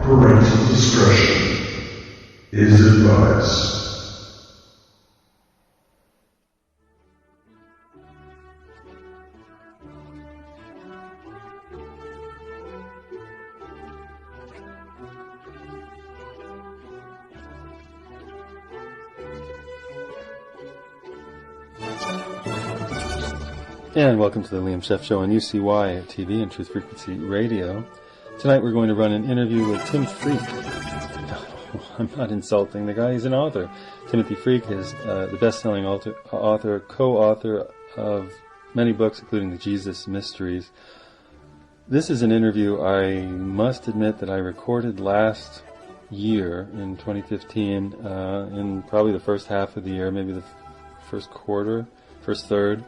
Parental discretion is advised. And welcome to the Liam Scheff Show on UCY TV and Truth Frequency Radio. Tonight we're going to run an interview with Tim Freke. I'm not insulting the guy, he's an author. Timothy Freke is the best-selling author, co-author of many books, including the Jesus Mysteries. This is an interview I must admit that I recorded last year in 2015, in probably the first half of the year, maybe the first quarter, first third.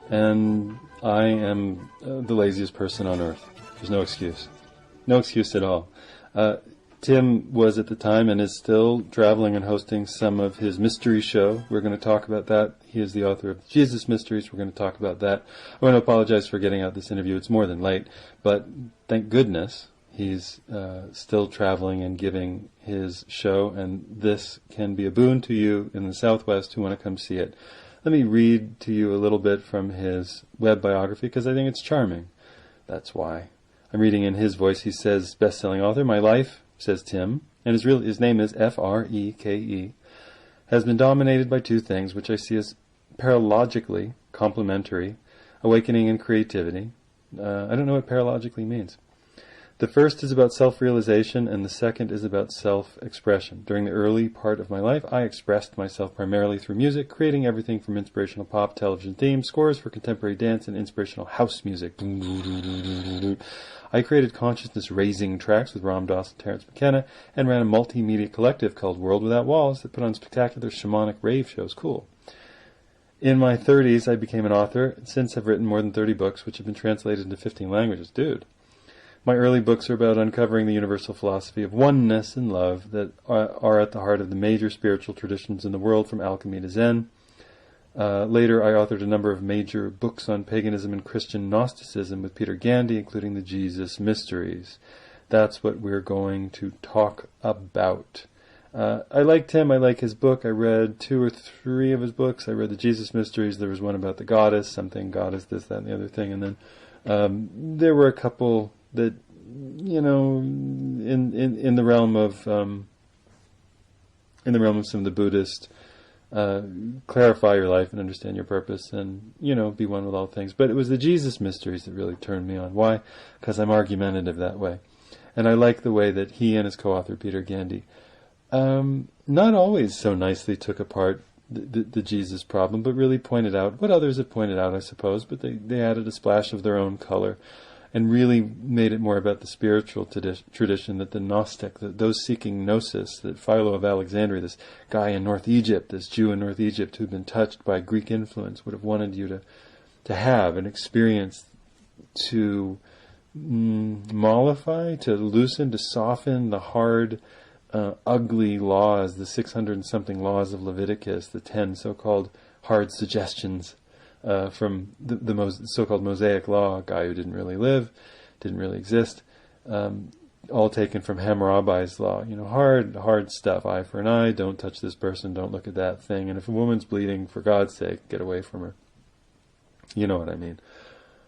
And I am the laziest person on earth. There's no excuse. No excuse at all. Tim was at the time and is still traveling and hosting some of his mystery show. We're going to talk about that. He is the author of Jesus Mysteries. We're going to talk about that. I want to apologize for getting out this interview. It's more than late, but thank goodness he's still traveling and giving his show, and this can be a boon to you in the Southwest who want to come see it. Let me read to you a little bit from his web biography because I think it's charming. That's why. I'm reading in his voice. He says, best-selling author, my life, says Tim, and his name is Freke, has been dominated by two things which I see as paralogically complementary, awakening and creativity. I don't know what paralogically means. The first is about self-realization, and the second is about self-expression. During the early part of my life, I expressed myself primarily through music, creating everything from inspirational pop, television themes, scores for contemporary dance, and inspirational house music. I created consciousness-raising tracks with Ram Dass and Terence McKenna, and ran a multimedia collective called World Without Walls that put on spectacular shamanic rave shows. Cool. In my 30s, I became an author, and since have written more than 30 books, which have been translated into 15 languages. Dude. My early books are about uncovering the universal philosophy of oneness and love that are at the heart of the major spiritual traditions in the world, from alchemy to Zen. Later, I authored a number of major books on paganism and Christian Gnosticism with Peter Gandy, including the Jesus Mysteries. That's what we're going to talk about. I like Tim. I like his book. I read 2 or 3 of his books. I read the Jesus Mysteries. There was one about the goddess, something goddess, this, that, and the other thing. And then there were a couple that, you know, in the realm of some of the Buddhist, clarify your life and understand your purpose and, you know, be one with all things. But it was the Jesus Mysteries that really turned me on. Why? Because I'm argumentative that way. And I like the way that he and his co-author, Peter Gandy, not always so nicely took apart the Jesus problem, but really pointed out what others have pointed out, I suppose, but they added a splash of their own color and really made it more about the spiritual tradition that the Gnostic, those seeking gnosis, that Philo of Alexandria, this guy in North Egypt, this Jew in North Egypt who'd been touched by Greek influence, would have wanted you to have an experience to mollify, to loosen, to soften the hard, ugly laws, the 600 and something laws of Leviticus, the 10 so-called hard suggestions from the so-called Mosaic Law, a guy who didn't really live, didn't really exist, all taken from Hammurabi's law. You know, hard stuff, eye for an eye, don't touch this person, don't look at that thing, and if a woman's bleeding, for God's sake, get away from her. You know what I mean.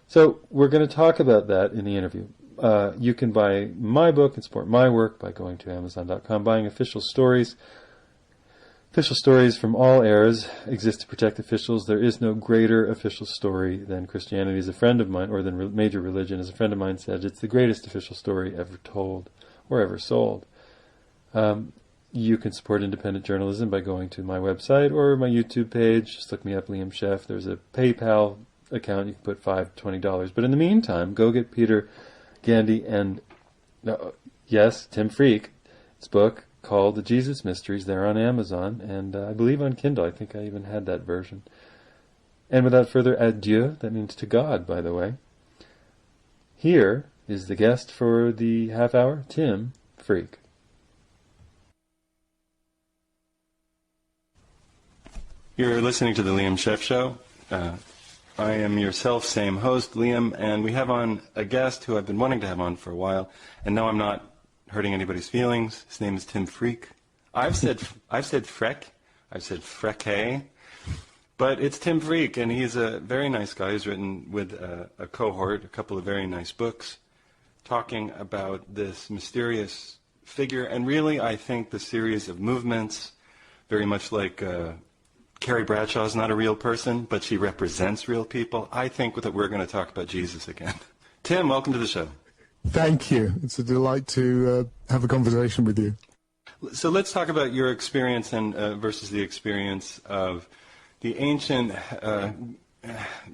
So we're going to talk about that in the interview. You can buy my book and support my work by going to Amazon.com, buying official stories. Official stories from all eras exist to protect officials. There is no greater official story than Christianity. As a friend of mine, or than major religion, as a friend of mine said, it's the greatest official story ever told or ever sold. You can support independent journalism by going to my website or my YouTube page. Just look me up, Liam Scheff. There's a PayPal account. You can put $5, $20. But in the meantime, go get Peter Gandy and, yes, Tim Freke, his book called The Jesus Mysteries. They're on Amazon, and I believe on Kindle. I think I even had that version. And without further adieu, that means to God, by the way, here is the guest for the half hour, Tim Freke. You're listening to the Liam Scheff Show. I am your self-same host, Liam, and we have on a guest who I've been wanting to have on for a while, and no, I'm not hurting anybody's feelings. His name is Tim Freke. I've said Freke. I've said Freke. But it's Tim Freke, and he's a very nice guy. He's written with a cohort, a couple of very nice books, talking about this mysterious figure. And really, I think the series of movements, very much like Carrie Bradshaw is not a real person, but she represents real people. I think that we're going to talk about Jesus again. Tim, welcome to the show. Thank you. It's a delight to have a conversation with you. So let's talk about your experience and versus the experience of the ancient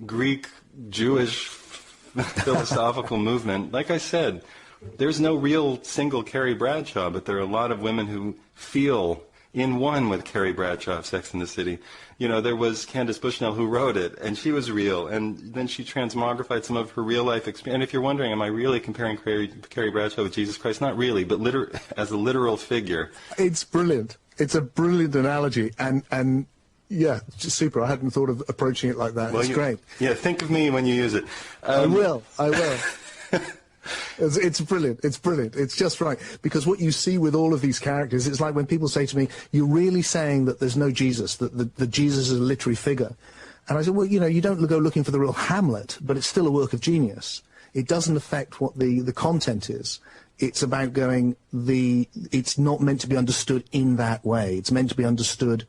Greek Jewish philosophical movement. Like I said, there's no real single Carrie Bradshaw, but there are a lot of women who feel in one with Carrie Bradshaw of Sex and the City. You know, there was Candace Bushnell who wrote it, and she was real, and then she transmogrified some of her real-life experience. And if you're wondering, am I really comparing Carrie Bradshaw with Jesus Christ? Not really, but as a literal figure. It's brilliant. It's a brilliant analogy, and yeah, just super. I hadn't thought of approaching it like that. Well, it's great. Yeah, think of me when you use it. I will. It's brilliant. It's brilliant. It's just right. Because what you see with all of these characters, it's like when people say to me, you're really saying that there's no Jesus, that Jesus is a literary figure. And I said, well, you know, you don't go looking for the real Hamlet, but it's still a work of genius. It doesn't affect what the content is. It's about it's not meant to be understood in that way. It's meant to be understood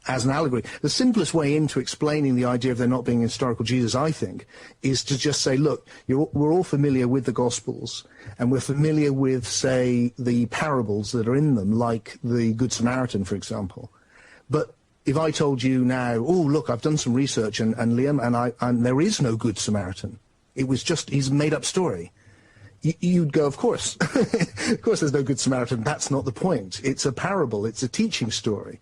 as an allegory. The simplest way into explaining the idea of there not being a historical Jesus, I think, is to just say, look, we're all familiar with the Gospels, and we're familiar with, say, the parables that are in them, like the Good Samaritan, for example. But if I told you now, oh, look, I've done some research, and Liam, and there is no Good Samaritan. It was just, he's a made-up story. You'd go, of course. Of course there's no Good Samaritan. That's not the point. It's a parable. It's a teaching story.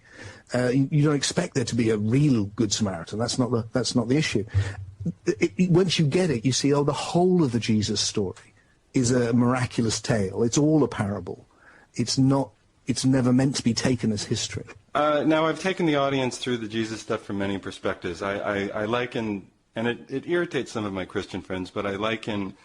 You don't expect there to be a real Good Samaritan. That's not the issue. Once you get it, you see, the whole of the Jesus story is a miraculous tale. It's all a parable. It's never meant to be taken as history. Now, I've taken the audience through the Jesus stuff from many perspectives. I liken, and it irritates some of my Christian friends, but I liken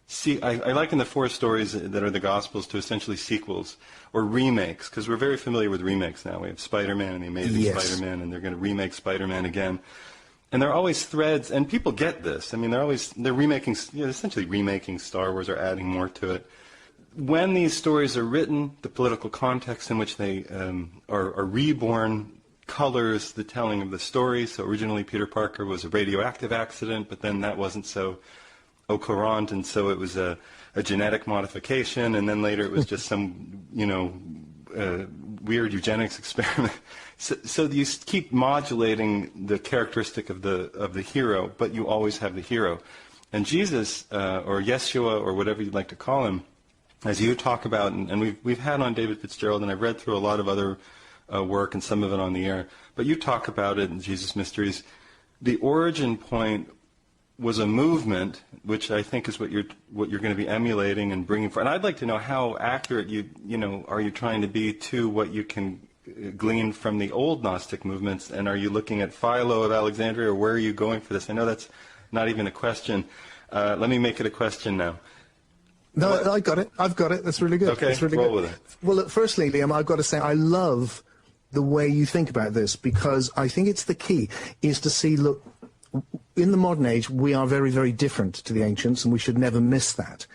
the four stories that are the Gospels to essentially sequels or remakes, because we're very familiar with remakes now. We have Spider-Man and the Amazing Spider-Man, and they're going to remake Spider-Man again. And there are always threads, and people get this. I mean, they're remaking, essentially remaking Star Wars or adding more to it. When these stories are written, the political context in which they are reborn colors the telling of the story. So originally Peter Parker was a radioactive accident, but then that wasn't so occurrent, and so it was a genetic modification, and then later it was just some, weird eugenics experiment. So you keep modulating the characteristic of the hero, but you always have the hero. And Jesus, or Yeshua, or whatever you'd like to call him, as you talk about, and we've had on David Fitzgerald, and I've read through a lot of other work, and some of it on the air, but you talk about it in Jesus Mysteries. The origin point was a movement, which I think is what you're going to be emulating and bringing forward. And I'd like to know how accurate are you trying to be to what you can glean from the old Gnostic movements, and are you looking at Philo of Alexandria, or where are you going for this? I know that's not even a question. Let me make it a question now. No, I got it. I've got it. That's really good. Okay, that's really roll good. with it. Well, look, firstly, Liam, I've got to say I love the way you think about this, because I think it's the key is to see, look, in the modern age, we are very, very different to the ancients, and we should never miss that.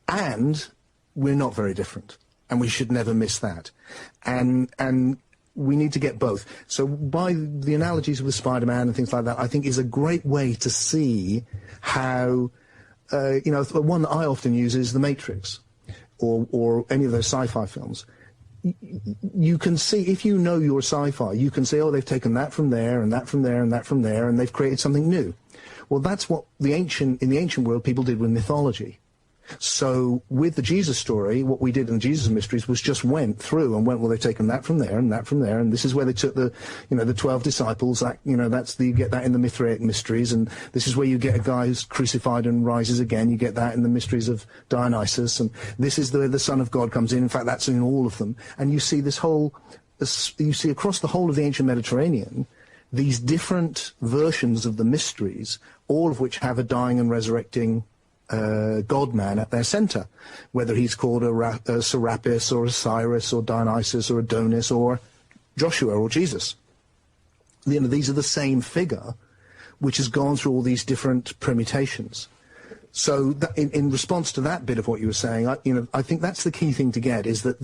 And we're not very different, and we should never miss that. And we need to get both. So by the analogies with Spider-Man and things like that, I think is a great way to see how, one that I often use is The Matrix, or any of those sci-fi films. You can see, if you know your sci-fi, you can say, oh, they've taken that from there, and that from there, and that from there, and they've created something new. Well, that's what in the ancient world people did with mythology. So with the Jesus story, what we did in the Jesus Mysteries was just went through and went, well, they've taken that from there and that from there, and this is where they took the 12 disciples. That, you get that in the Mithraic Mysteries, and this is where you get a guy who's crucified and rises again. You get that in the Mysteries of Dionysus, and this is where the Son of God comes in. In fact, that's in all of them. And you see you see across the whole of the ancient Mediterranean, these different versions of the mysteries, all of which have a dying and resurrecting God-man at their center, whether he's called a Serapis or Osiris or Dionysus or Adonis or Joshua or Jesus. These are the same figure, which has gone through all these different permutations. So in response to that bit of what you were saying, I think that's the key thing to get, is that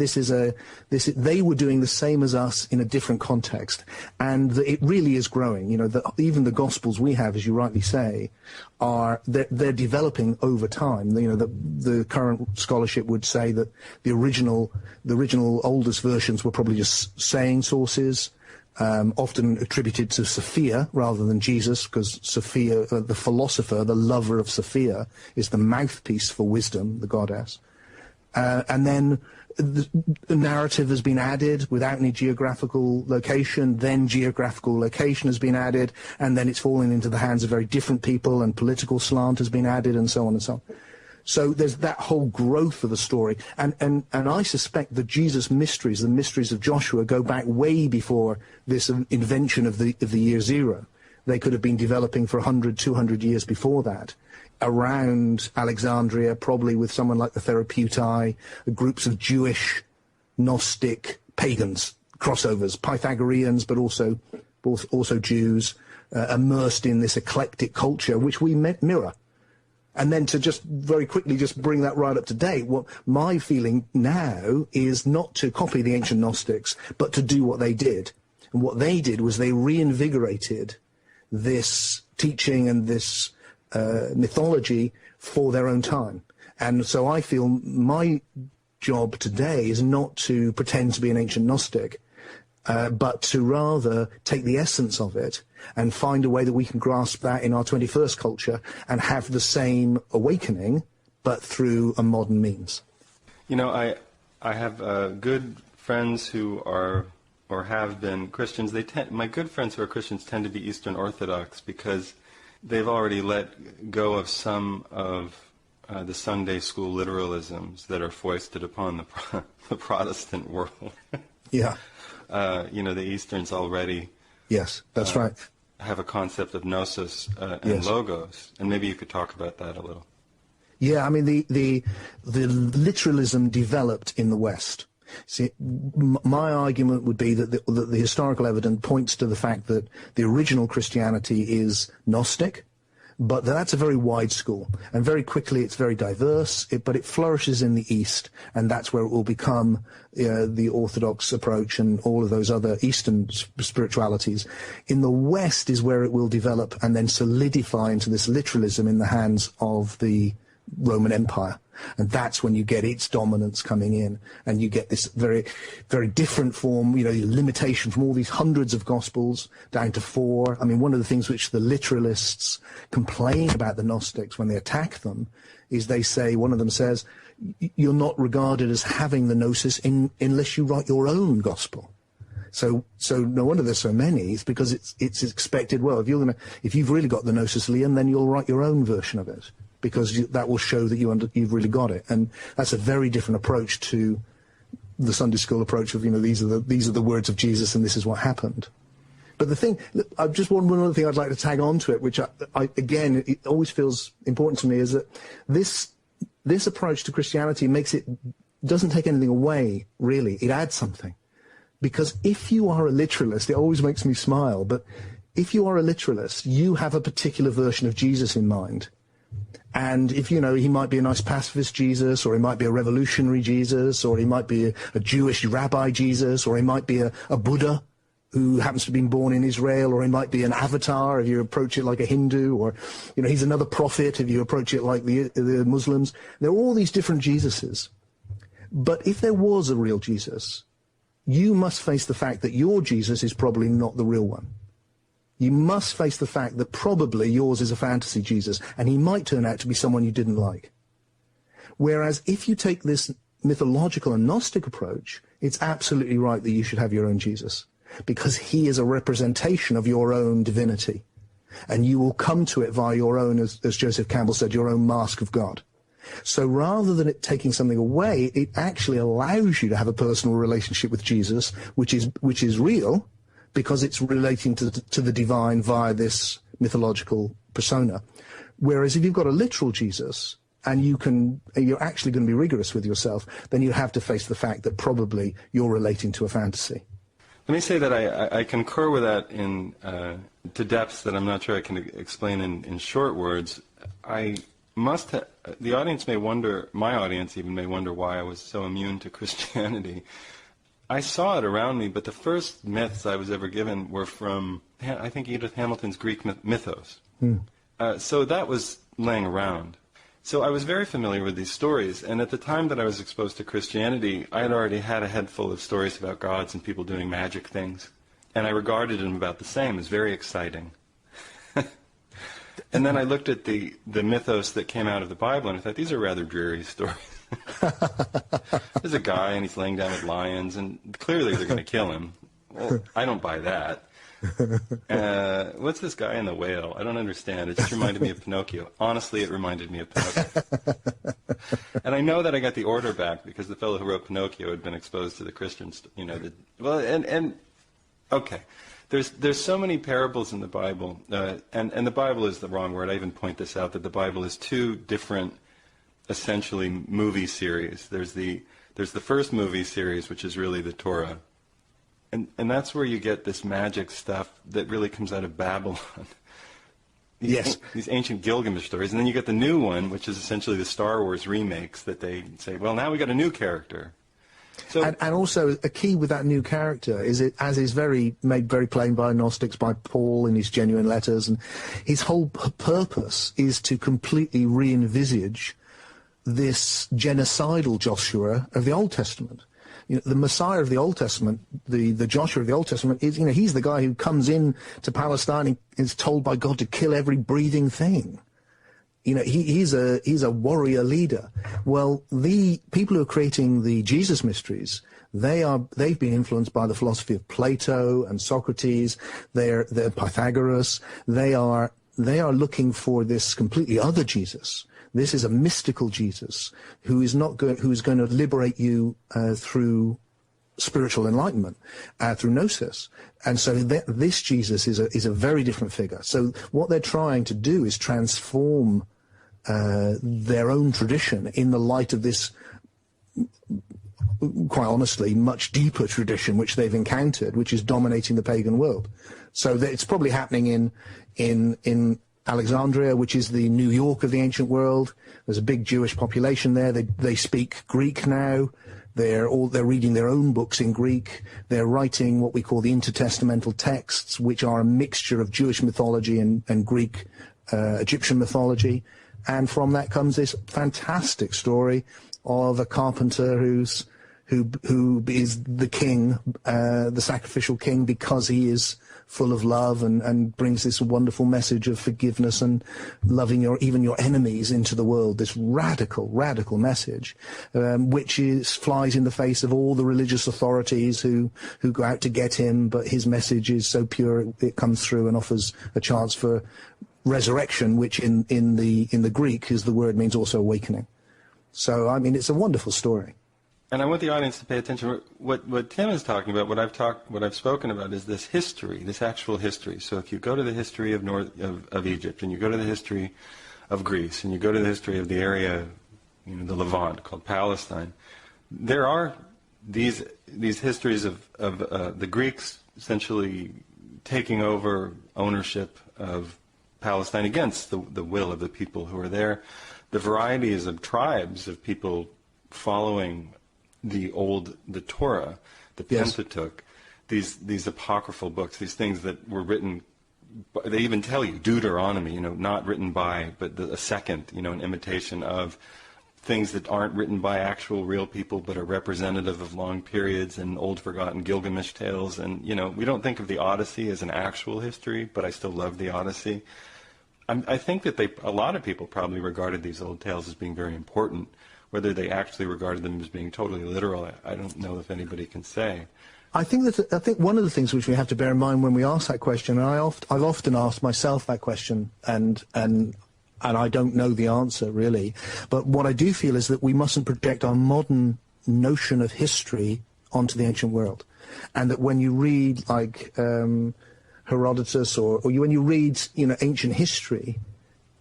they were doing the same as us in a different context, and it really is growing. Even the Gospels we have, as you rightly say, they're developing over time. The current scholarship would say that the original oldest versions were probably just saying sources. Often attributed to Sophia rather than Jesus, because Sophia, the philosopher, the lover of Sophia, is the mouthpiece for wisdom, the goddess. And then the narrative has been added without any geographical location, then geographical location has been added, and then it's fallen into the hands of very different people, and political slant has been added, and so on and so on. So there's that whole growth of the story. And I suspect the Jesus mysteries, the mysteries of Joshua, go back way before this invention of the year zero. They could have been developing for 100, 200 years before that, around Alexandria, probably with someone like the Therapeutai, groups of Jewish, Gnostic, pagans, crossovers, Pythagoreans, but also Jews, immersed in this eclectic culture, which we mirror. And then to just very quickly just bring that right up to date, what my feeling now is not to copy the ancient Gnostics, but to do what they did. And what they did was they reinvigorated this teaching and this mythology for their own time. And so I feel my job today is not to pretend to be an ancient Gnostic, but to rather take the essence of it and find a way that we can grasp that in our 21st culture and have the same awakening, but through a modern means. I have good friends who are or have been Christians. My good friends who are Christians tend to be Eastern Orthodox, because they've already let go of some of the Sunday school literalisms that are foisted upon the Protestant world. Yeah. The Easterns already. Yes, that's right. Have a concept of gnosis and yes. logos, and maybe you could talk about that a little. Yeah, I mean the literalism developed in the West. See, my argument would be that the historical evidence points to the fact that the original Christianity is Gnostic, but that's a very wide school, and very quickly it's very diverse, but it flourishes in the East, and that's where it will become the Orthodox approach and all of those other Eastern spiritualities. In the West is where it will develop and then solidify into this literalism in the hands of the Roman Empire. And that's when you get its dominance coming in, and you get this very, very different form, limitation from all these hundreds of Gospels down to 4. I mean, one of the things which the literalists complain about the Gnostics when they attack them is they say, one of them says, you're not regarded as having the gnosis unless you write your own Gospel. So no wonder there's so many. It's because it's expected, well, if you've really got the gnosis, Liam, then you'll write your own version of it, because that will show that you've really got it. And that's a very different approach to the Sunday school approach of, these are the words of Jesus and this is what happened. But the thing, just one other thing I'd like to tag on to it, which again, it always feels important to me, is that this approach to Christianity doesn't take anything away, really. It adds something. Because if you are a literalist, it always makes me smile, but if you are a literalist, you have a particular version of Jesus in mind. And if, he might be a nice pacifist Jesus, or he might be a revolutionary Jesus, or he might be a Jewish rabbi Jesus, or he might be a Buddha who happens to have been born in Israel, or he might be an avatar if you approach it like a Hindu, or, he's another prophet if you approach it like the Muslims. There are all these different Jesuses. But if there was a real Jesus, you must face the fact that your Jesus is probably not the real one. You must face the fact that probably yours is a fantasy Jesus, and he might turn out to be someone you didn't like. Whereas if you take this mythological and Gnostic approach, it's absolutely right that you should have your own Jesus, because he is a representation of your own divinity. And you will come to it via your own, as Joseph Campbell said, your own mask of God. So rather than it taking something away, it actually allows you to have a personal relationship with Jesus, which is real, because it's relating to the divine via this mythological persona. Whereas if you've got a literal Jesus, and you're actually going to be rigorous with yourself, then you have to face the fact that probably you're relating to a fantasy. Let me say that I concur with that to depths that I'm not sure I can explain in short words. The audience may wonder, my audience even may wonder, why I was so immune to Christianity. I saw it around me, but the first myths I was ever given were from, I think, Edith Hamilton's Greek mythos. So that was laying around. So I was very familiar with these stories, and at the time that I was exposed to Christianity, I had already had a head full of stories about gods and people doing magic things, and I regarded them about the same as very exciting. And then I looked at the mythos that came out of the Bible, and I thought, these are rather dreary stories. There's a guy, and he's laying down with lions, and clearly they're going to kill him. Well, I don't buy that. What's this guy and the whale? I don't understand. It just reminded me of Pinocchio. Honestly, it reminded me of Pinocchio. And I know that I got the order back because the fellow who wrote Pinocchio had been exposed to the Christians. Okay. There's so many parables in the Bible, and the Bible is the wrong word. I even point this out, that the Bible is two different, essentially, movie series. There's the first movie series, which is really the Torah. And that's where you get this magic stuff that really comes out of Babylon. These ancient Gilgamesh stories. And then you get the new one, which is essentially the Star Wars remakes that they say, well, now we got a new character. So, and also a key with that new character is it, as is made very plain by Gnostics, by Paul in his genuine letters, and his whole purpose is to completely re-envisage this genocidal Joshua of the Old Testament. The Messiah of the Old Testament, the Joshua of the Old Testament, is he's the guy who comes in to Palestine and is told by God to kill every breathing thing. He's a warrior leader. Well, the people who are creating the Jesus mysteries, they've been influenced by the philosophy of Plato and Socrates. They're Pythagoras. They are looking for this completely other Jesus. This is a mystical Jesus who is going to liberate you through spiritual enlightenment, through gnosis. And so this Jesus is a very different figure. So what they're trying to do is transform their own tradition in the light of this, quite honestly, much deeper tradition which they've encountered, which is dominating the pagan world. So it's probably happening in Alexandria, which is the New York of the ancient world. There's a big Jewish population there. They speak Greek now. They're reading their own books in Greek. They're writing what we call the intertestamental texts, which are a mixture of Jewish mythology and Greek Egyptian mythology. And from that comes this fantastic story of a carpenter who is the king, the sacrificial king, because he is full of love and brings this wonderful message of forgiveness and loving even your enemies into the world. This radical message, which flies in the face of all the religious authorities who go out to get him. But his message is so pure it comes through and offers a chance for resurrection, which in the Greek is the word means also awakening. So I mean, it's a wonderful story. And I want the audience to pay attention. What Tim is talking about, what I've spoken about, is this history, this actual history. So if you go to the history of Egypt, and you go to the history of Greece, and you go to the history of the area, the Levant, called Palestine, there are these histories of the Greeks essentially taking over ownership of Palestine against the will of the people who are there. The varieties of tribes of people following the Torah, the Pentateuch, these apocryphal books, these things that were written, they even tell you, Deuteronomy, not written by, but a second, an imitation of things that aren't written by actual real people, but are representative of long periods, and old forgotten Gilgamesh tales. And, we don't think of the Odyssey as an actual history, but I still love the Odyssey. I think that a lot of people probably regarded these old tales as being very important. Whether they actually regarded them as being totally literal, I don't know if anybody can say. I think one of the things which we have to bear in mind when we ask that question, and I've often asked myself that question, and I don't know the answer really, but what I do feel is that we mustn't project our modern notion of history onto the ancient world, and that when you read like Herodotus or when you read ancient history,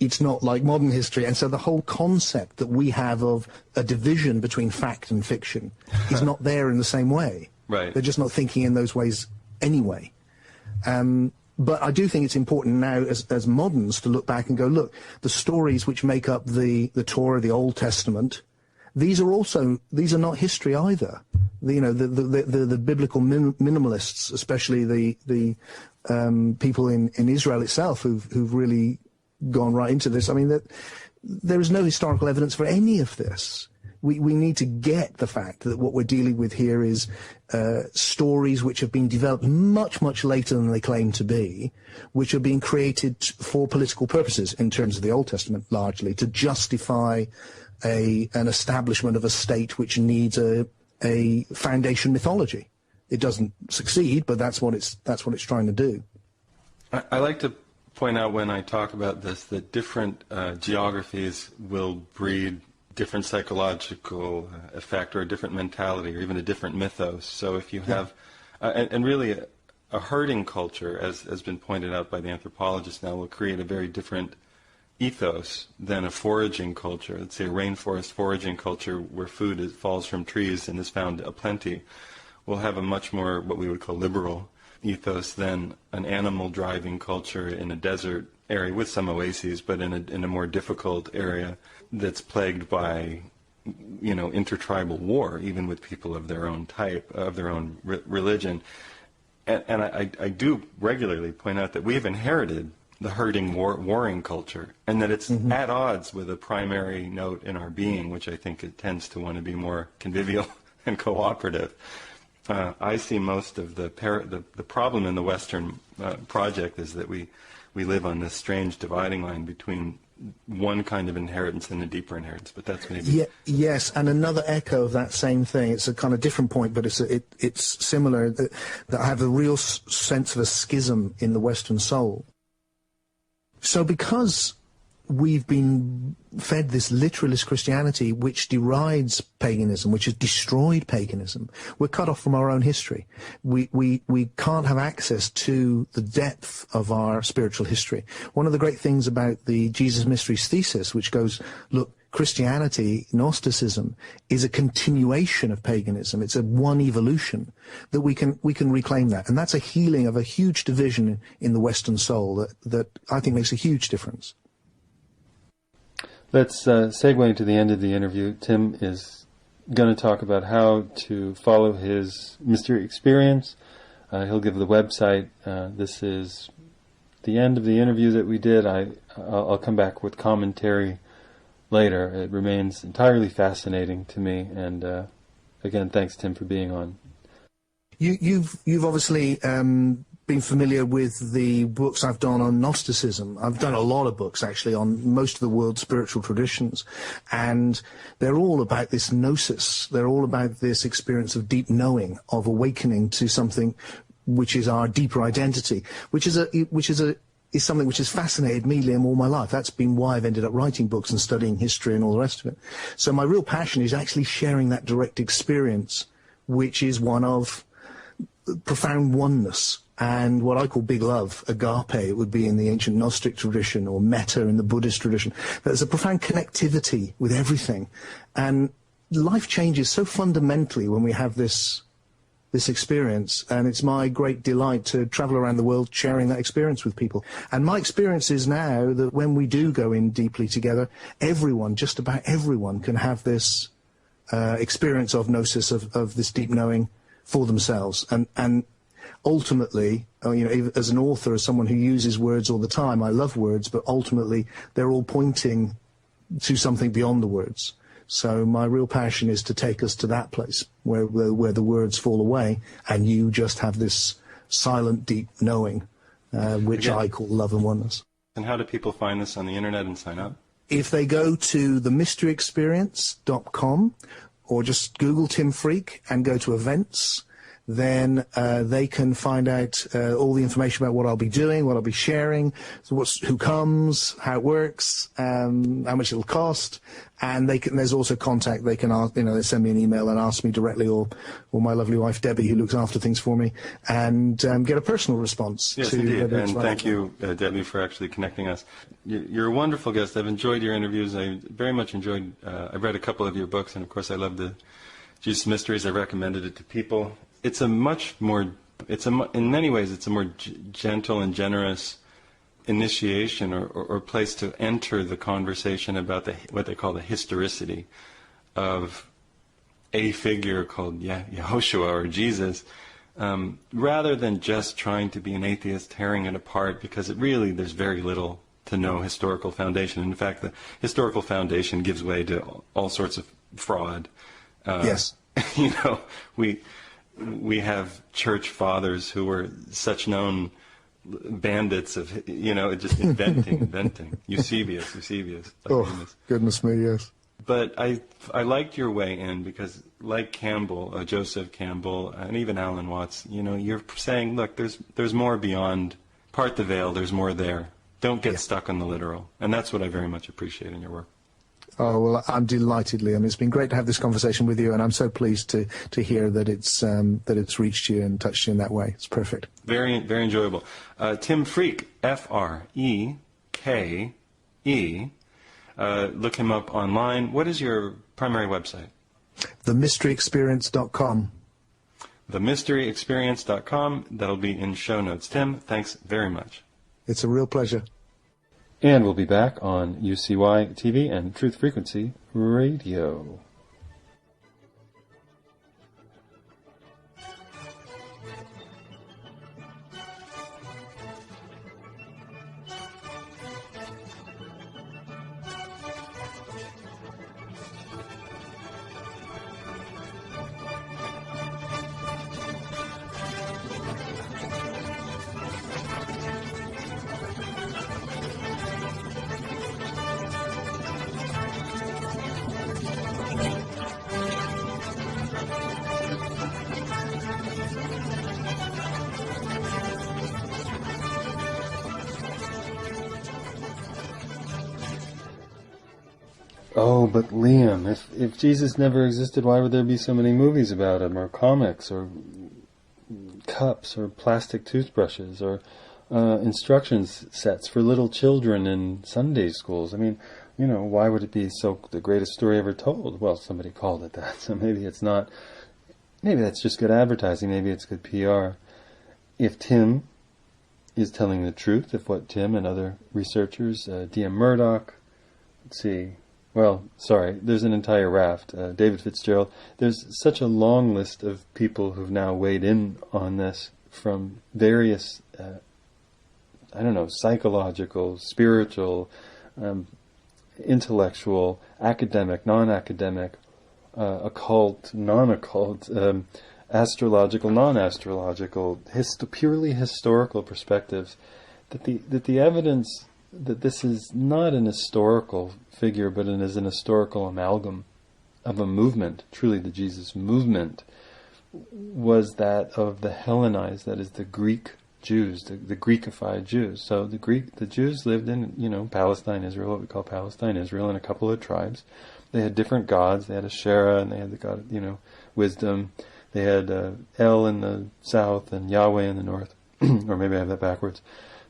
it's not like modern history. And so the whole concept that we have of a division between fact and fiction is not there in the same way. Right. They're just not thinking in those ways anyway. But I do think it's important now as moderns to look back and go, look, the stories which make up the Torah, the Old Testament, these are not history either. The biblical minimalists, especially the people in Israel itself who've really gone right into this. I mean, that there is no historical evidence for any of this. We need to get the fact that what we're dealing with here is stories which have been developed much, much later than they claim to be, which are being created for political purposes in terms of the Old Testament, largely, to justify an establishment of a state which needs a foundation mythology. It doesn't succeed, but that's what it's trying to do. I like to point out when I talk about this that different geographies will breed different psychological effect or a different mentality or even a different mythos. So if you have, and really a herding culture, as has been pointed out by the anthropologists now, will create a very different ethos than a foraging culture. Let's say a rainforest foraging culture where food falls from trees and is found aplenty will have a much more what we would call liberal ethos than an animal driving culture in a desert area with some oases, but in a more difficult area that's plagued by, intertribal war, even with people of their own type, of their own religion. And I do regularly point out that we've inherited the herding, warring culture, and that it's at odds with a primary note in our being, which I think it tends to want to be more convivial and cooperative. I see most of the problem in the Western project is that we live on this strange dividing line between one kind of inheritance and a deeper inheritance, but that's maybe... Yes, and another echo of that same thing. It's a kind of different point, but it's similar, that I have a real sense of a schism in the Western soul. So because we've been fed this literalist Christianity which derides paganism, which has destroyed paganism, we're cut off from our own history. We can't have access to the depth of our spiritual history. One of the great things about the Jesus Mysteries thesis, which goes, look, Christianity, Gnosticism, is a continuation of paganism. It's a one evolution, that we can reclaim that. And that's a healing of a huge division in the Western soul that I think makes a huge difference. Let's segue into the end of the interview. Tim is going to talk about how to follow his mystery experience. He'll give the website. This is the end of the interview that we did. I'll come back with commentary later. It remains entirely fascinating to me. And again, thanks, Tim, for being on. You've obviously been familiar with the books I've done on Gnosticism. I've done a lot of books, actually, on most of the world's spiritual traditions, and they're all about this gnosis. They're all about this experience of deep knowing, of awakening to something which is our deeper identity, which is something which has fascinated me, Liam, all my life. That's been why I've ended up writing books and studying history and all the rest of it. So my real passion is actually sharing that direct experience, which is one of profound oneness and what I call big love, agape, it would be in the ancient Gnostic tradition, or metta in the Buddhist tradition. There's a profound connectivity with everything. And life changes so fundamentally when we have this experience, and it's my great delight to travel around the world sharing that experience with people. And my experience is now that when we do go in deeply together, everyone, just about everyone, can have this experience of gnosis, of this deep knowing for themselves. And ultimately, as an author, as someone who uses words all the time, I love words, but ultimately they're all pointing to something beyond the words. So my real passion is to take us to that place where the words fall away and you just have this silent, deep knowing, which I call love and oneness. And how do people find this on the internet and sign up? If they go to themysteryexperience.com or just Google Tim Freke and go to events, then they can find out all the information about what I'll be doing, what I'll be sharing, so who comes, how it works, how much it'll cost, and there's also contact. They can ask, they send me an email and ask me directly, or my lovely wife Debbie, who looks after things for me, and get a personal response. Yes, indeed. And thank you, Debbie, for actually connecting us. You're a wonderful guest. I've enjoyed your interviews. I very much enjoyed. I've read a couple of your books, and of course, I love the Jesus Mysteries. I recommended it to people. It's a much more. In many ways, it's a more gentle and generous initiation or place to enter the conversation about what they call the historicity of a figure called Yehoshua or Jesus, rather than just trying to be an atheist, tearing it apart, because there's very little to no historical foundation. In fact, the historical foundation gives way to all sorts of fraud. Yes. We have church fathers who were such known bandits of, just inventing. Eusebius. Oh, goodness me, yes. But I liked your way in because, like Campbell, Joseph Campbell, and even Alan Watts, you're saying, look, there's more beyond. Part the veil, there's more there. Don't get stuck on the literal. And that's what I very much appreciate in your work. Oh, well, I'm delighted, Liam. It's been great to have this conversation with you, and I'm so pleased to hear that it's reached you and touched you in that way. It's perfect. Very, very enjoyable. Tim Freke, Freke. Look him up online. What is your primary website? TheMysteryExperience.com. TheMysteryExperience.com. That'll be in show notes. Tim, thanks very much. It's a real pleasure. And we'll be back on UCY TV and Truth Frequency Radio. Oh, but Liam, if Jesus never existed, why would there be so many movies about him, or comics, or cups, or plastic toothbrushes, or instructions sets for little children in Sunday schools? I mean, why would it be the greatest story ever told? Well, somebody called it that, so maybe it's not. Maybe that's just good advertising. Maybe it's good PR. If Tim is telling the truth, if what Tim and other researchers, D.M. Murdoch, let's see. Well, sorry, there's an entire raft. David Fitzgerald. There's such a long list of people who've now weighed in on this from various, psychological, spiritual, intellectual, academic, non-academic, occult, non-occult, astrological, non-astrological, purely historical perspectives, that the evidence that this is not an historical figure, but it is an historical amalgam of a movement, truly the Jesus movement, was that of the Hellenized, that is the Greek Jews, the Greekified Jews. So the Jews lived in, Palestine, Israel, what we call Palestine, Israel, and a couple of tribes. They had different gods. They had Asherah, and they had the god, wisdom. They had El in the south and Yahweh in the north. Or maybe I have that backwards.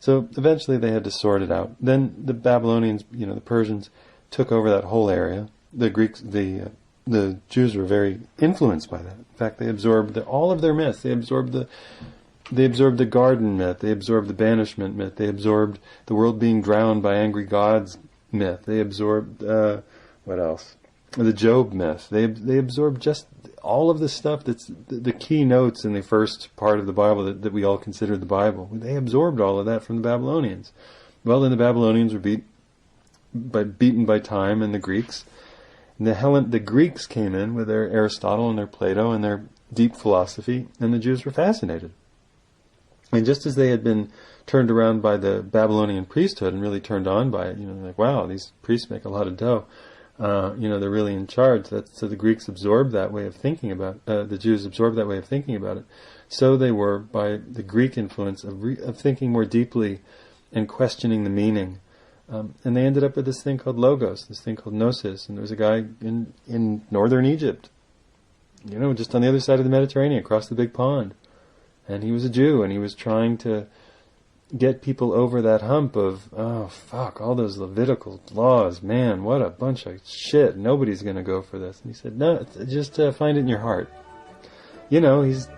So eventually they had to sort it out. Then the Babylonians, the Persians, took over that whole area. The Greeks, the Jews were very influenced by that. In fact, they absorbed all of their myths. They absorbed the garden myth. They absorbed the banishment myth. They absorbed the world being drowned by angry gods myth. They absorbed what else? The Job myth. They absorbed just all of the stuff that's the key notes in the first part of the Bible that we all consider the Bible. They absorbed all of that from the Babylonians. Well, then the Babylonians were beaten by time and the Greeks. And the Greeks came in with their Aristotle and their Plato and their deep philosophy, and the Jews were fascinated. And just as they had been turned around by the Babylonian priesthood and really turned on by it, like, wow, these priests make a lot of dough. they're really in charge. So the Greeks absorbed that way of thinking about the Jews absorbed that way of thinking about it. So they were, by the Greek influence of thinking more deeply and questioning the meaning. And they ended up with this thing called logos, this thing called gnosis. And there was a guy in northern Egypt, just on the other side of the Mediterranean, across the big pond. And he was a Jew, and he was trying to get people over that hump of, oh, fuck, all those Levitical laws, man, what a bunch of shit. Nobody's going to go for this. And he said, no, just find it in your heart. He was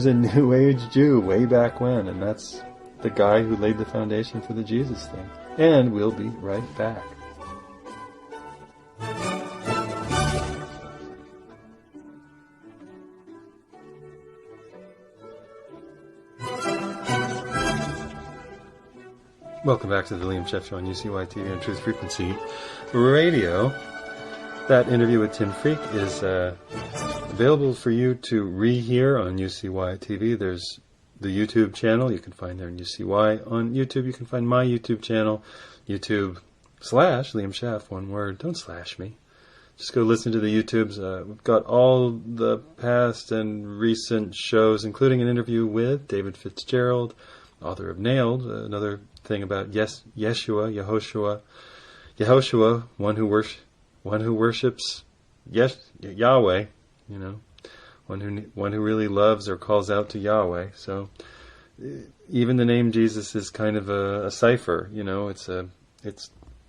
a New Age Jew way back when, and that's the guy who laid the foundation for the Jesus thing. And we'll be right back. Welcome back to the Liam Scheff Show on UCY TV and Truth Frequency Radio. That interview with Tim Freke is available for you to rehear on UCY TV. There's the YouTube channel you can find there in UCY. On YouTube, you can find my YouTube channel, YouTube/Liam Scheff, one word. Don't slash me. Just go listen to the YouTubes. We've got all the past and recent shows, including an interview with David Fitzgerald, author of Nailed, another thing about Yehoshua, one who worships Yahweh, one who really loves or calls out to Yahweh. So even the name Jesus is kind of a cipher. It's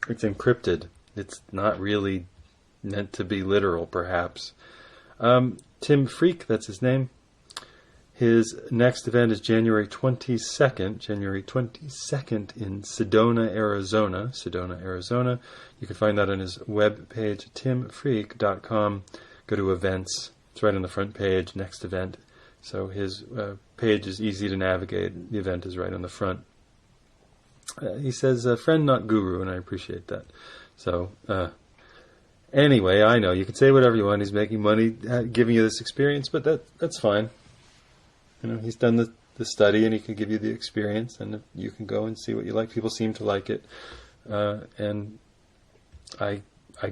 encrypted. It's not really meant to be literal, perhaps. Tim Freke, that's his name. His next event is January 22nd in Sedona, Arizona. You can find that on his webpage, timfreke.com. Go to events. It's right on the front page, next event. So his page is easy to navigate. The event is right on the front. He says, friend, not guru, and I appreciate that. So, anyway, I know, you can say whatever you want. He's making money giving you this experience, but that's fine. He's done the study, and he can give you the experience, and you can go and see what you like. People seem to like it, and I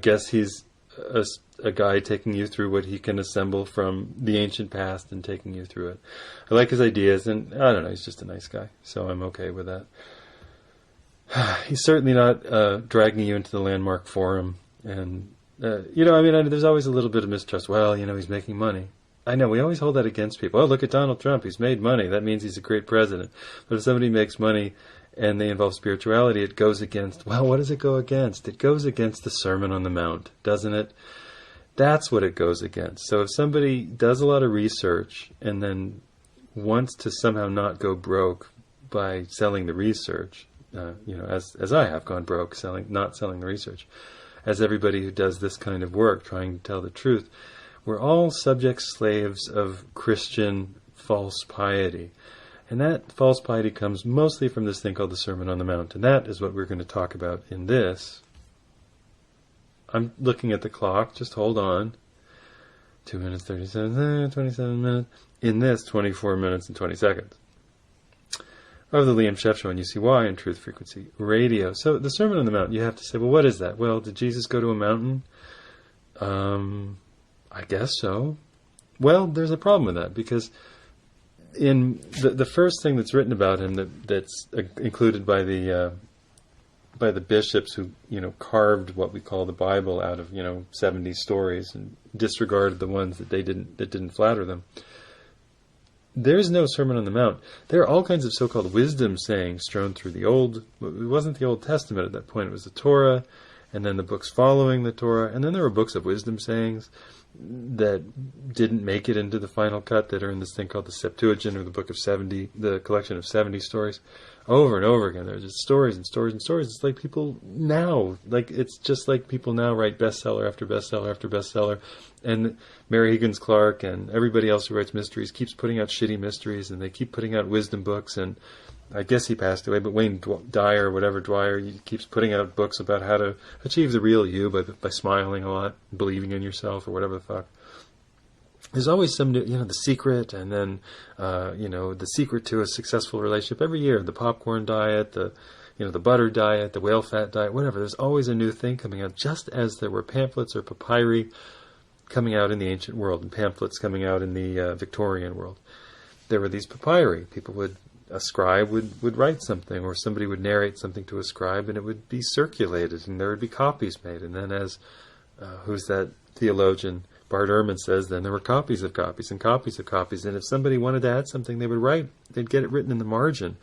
guess he's a guy taking you through what he can assemble from the ancient past and taking you through it. I like his ideas, and I don't know, he's just a nice guy, so I'm okay with that. He's certainly not dragging you into the landmark forum, and there's always a little bit of mistrust. Well, he's making money. I know, we always hold that against people. Oh, look at Donald Trump. He's made money. That means he's a great president. But if somebody makes money and they involve spirituality, it goes against, well, what does it go against? It goes against the Sermon on the Mount, doesn't it? That's what it goes against. So if somebody does a lot of research and then wants to somehow not go broke by selling the research, as I have gone broke not selling the research, as everybody who does this kind of work, trying to tell the truth, we're all subject slaves of Christian false piety. And that false piety comes mostly from this thing called the Sermon on the Mount. And that is what we're going to talk about in this. I'm looking at the clock. Just hold on. 2 minutes, 27 minutes. In this, 24 minutes and 20 seconds. Of the Liam Scheff Show on UCY and Truth Frequency Radio. So the Sermon on the Mount, you have to say, well, what is that? Well, did Jesus go to a mountain? I guess so. Well, there's a problem with that, because in the first thing that's written about him that's included by the bishops who carved what we call the Bible out of 70 stories and disregarded the ones that didn't flatter them. There's no Sermon on the Mount. There are all kinds of so-called wisdom sayings strewn through it wasn't the Old Testament at that point. It was the Torah, and then the books following the Torah, and then there were books of wisdom sayings that didn't make it into the final cut, that are in this thing called the Septuagint, or the book of 70, the collection of 70 stories. Over and over again, there's just stories and stories and stories. It's like people now, it's just like people now write bestseller after bestseller after bestseller, and Mary Higgins Clark and everybody else who writes mysteries keeps putting out shitty mysteries, and they keep putting out wisdom books, and I guess he passed away, but Wayne Dwyer, he keeps putting out books about how to achieve the real you by smiling a lot, believing in yourself, or whatever the fuck. There's always some new, The Secret, and then, The Secret to a Successful Relationship every year. The popcorn diet, the the butter diet, the whale fat diet, whatever. There's always a new thing coming out, just as there were pamphlets or papyri coming out in the ancient world and pamphlets coming out in the Victorian world. There were these papyri. A scribe would write something, or somebody would narrate something to a scribe, and it would be circulated, and there would be copies made. And then as, who's that theologian, Bart Ehrman says, then there were copies of copies and copies of copies. And if somebody wanted to add something, they'd get it written in the margin.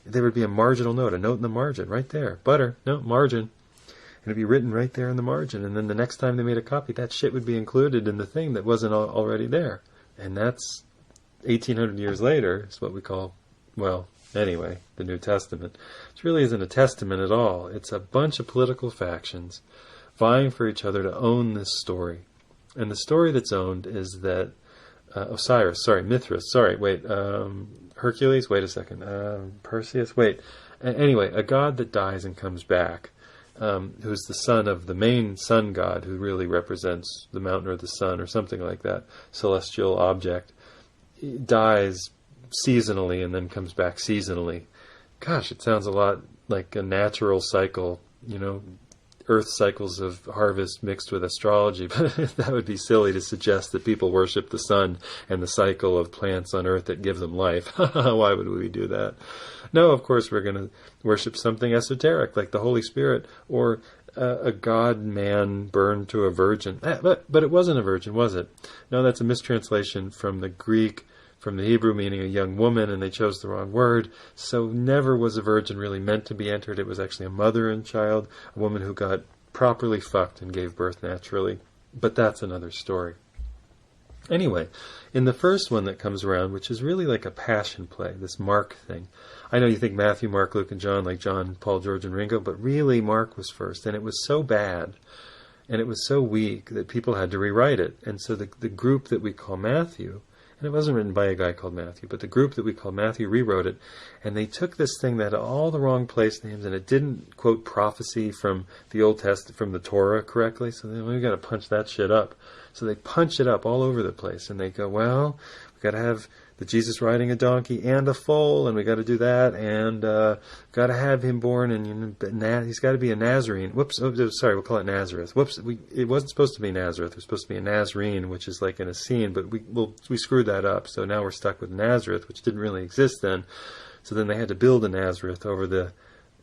There would be a marginal note, a note in the margin, right there. Butter, no, margin. And it'd be written right there in the margin. And then the next time they made a copy, that shit would be included in the thing that wasn't already there. And that's 1,800 years later, is what we call, well, anyway, the New Testament. It really isn't a testament at all. It's a bunch of political factions vying for each other to own this story. And the story that's owned is that Mithras, Hercules, wait a second, Perseus, anyway, a god that dies and comes back, who's the son of the main sun god, who really represents the mountain or the sun or something like that, celestial object, dies seasonally and then comes back seasonally. Gosh, it sounds a lot like a natural cycle, Earth cycles of harvest mixed with astrology, but that would be silly to suggest that people worship the sun and the cycle of plants on Earth that give them life. Why would we do that? No, of course we're going to worship something esoteric like the Holy Spirit, or a god-man burned to a virgin. But it wasn't a virgin, was it? No, that's a mistranslation from the Greek, from the Hebrew, meaning a young woman, and they chose the wrong word. So never was a virgin really meant to be entered. It was actually a mother and child, a woman who got properly fucked and gave birth naturally. But that's another story. Anyway, in the first one that comes around, which is really like a passion play, this Mark thing. I know you think Matthew, Mark, Luke, and John, like John, Paul, George, and Ringo, but really Mark was first, and it was so bad, and it was so weak that people had to rewrite it. And so the group that we call Matthew, and it wasn't written by a guy called Matthew, but the group that we call Matthew rewrote it, and they took this thing that had all the wrong place names, and it didn't quote prophecy from the Old Testament, from the Torah correctly, so we've got to punch that shit up. So they punch it up all over the place, and they go, well, we've got to have the Jesus riding a donkey and a foal, and we got to do that, and got to have him born, and he's got to be a Nazarene. Whoops, sorry, we'll call it Nazareth. Whoops, it wasn't supposed to be Nazareth. It was supposed to be a Nazarene, which is like in a scene, but we screwed that up, so now we're stuck with Nazareth, which didn't really exist then. So then they had to build a Nazareth over the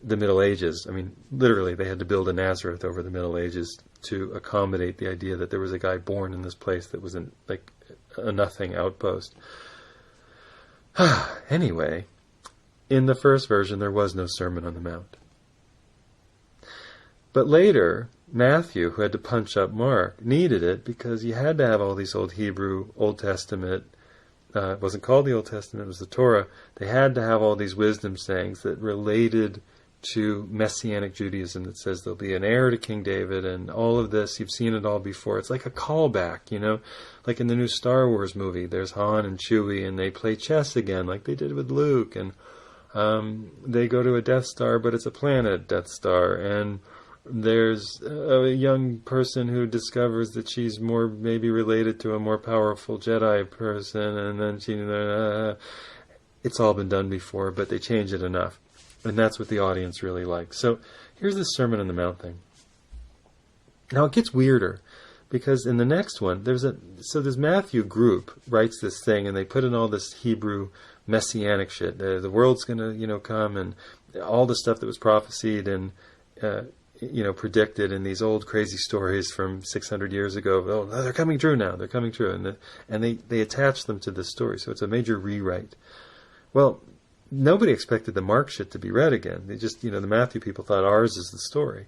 Middle Ages. I mean, literally, they had to build a Nazareth over the Middle Ages to accommodate the idea that there was a guy born in this place that was like a nothing outpost. Anyway, in the first version, there was no Sermon on the Mount. But later, Matthew, who had to punch up Mark, needed it because you had to have all these old Hebrew, Old Testament, it wasn't called the Old Testament, it was the Torah. They had to have all these wisdom sayings that related to Messianic Judaism that says there'll be an heir to King David and all of this. You've seen it all before. It's like a callback, like in the new Star Wars movie. There's Han and Chewie, and they play chess again like they did with Luke, and they go to a Death Star, but it's a planet Death Star, and there's a young person who discovers that she's more maybe related to a more powerful Jedi person, and then it's all been done before, but they change it enough. And that's what the audience really likes. So here's the Sermon on the Mount thing. Now it gets weirder, because in the next one, there's this Matthew group writes this thing, and they put in all this Hebrew messianic shit. The world's going to, come, and all the stuff that was prophesied and, predicted in these old crazy stories from 600 years ago. Oh, they're coming true now. They're coming true. And they attach them to this story. So it's a major rewrite. Well, nobody expected the Mark shit to be read again. They just, the Matthew people thought ours is the story.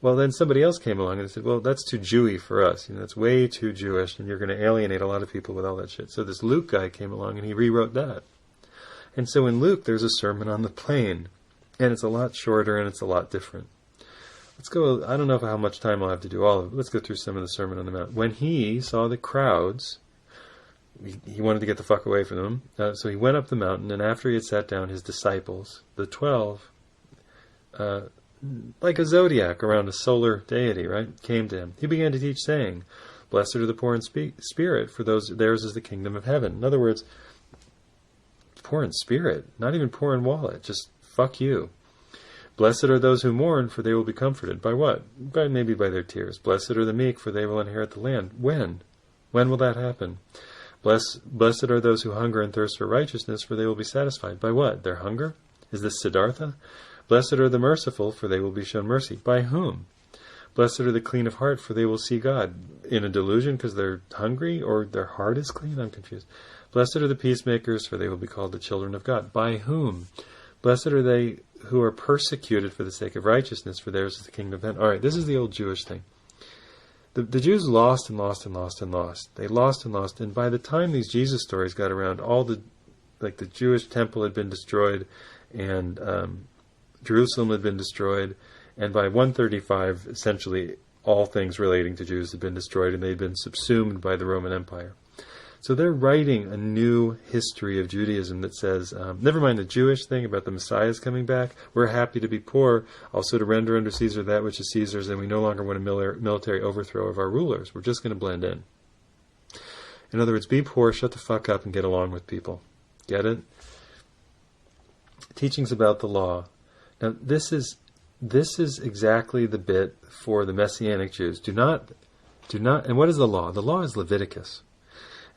Well, then somebody else came along and they said, well, that's too Jewy for us. That's way too Jewish, and you're going to alienate a lot of people with all that shit. So this Luke guy came along and he rewrote that. And so in Luke, there's a sermon on the plain, and it's a lot shorter and it's a lot different. Let's go, I don't know how much time I'll have to do all of it. Let's go through some of the Sermon on the Mount. When he saw the crowds, he wanted to get the fuck away from them. So he went up the mountain, and after he had sat down, his disciples, the 12, like a zodiac around a solar deity, right, came to him. He began to teach, saying, "Blessed are the poor in spirit, for theirs is the kingdom of heaven." In other words, poor in spirit, not even poor in wallet, just fuck you. Blessed are those who mourn, for they will be comforted. By what? Maybe by their tears. Blessed are the meek, for they will inherit the land. When? When will that happen? Blessed are those who hunger and thirst for righteousness, for they will be satisfied. By what? Their hunger? Is this Siddhartha? Blessed are the merciful, for they will be shown mercy. By whom? Blessed are the clean of heart, for they will see God. In a delusion because they're hungry, or their heart is clean? I'm confused. Blessed are the peacemakers, for they will be called the children of God. By whom? Blessed are they who are persecuted for the sake of righteousness, for theirs is the kingdom of heaven. All right, this is the old Jewish thing. The Jews lost and lost and lost and lost. They lost and lost, and by the time these Jesus stories got around, the Jewish temple had been destroyed, and Jerusalem had been destroyed, and by 135, essentially all things relating to Jews had been destroyed, and they'd been subsumed by the Roman Empire. So they're writing a new history of Judaism that says, never mind the Jewish thing about the Messiah's coming back, we're happy to be poor, also to render unto Caesar that which is Caesar's, and we no longer want a military overthrow of our rulers. We're just going to blend in. In other words, be poor, shut the fuck up, and get along with people. Get it? Teachings about the law. Now, this is exactly the bit for the Messianic Jews. Do not, and what is the law? The law is Leviticus.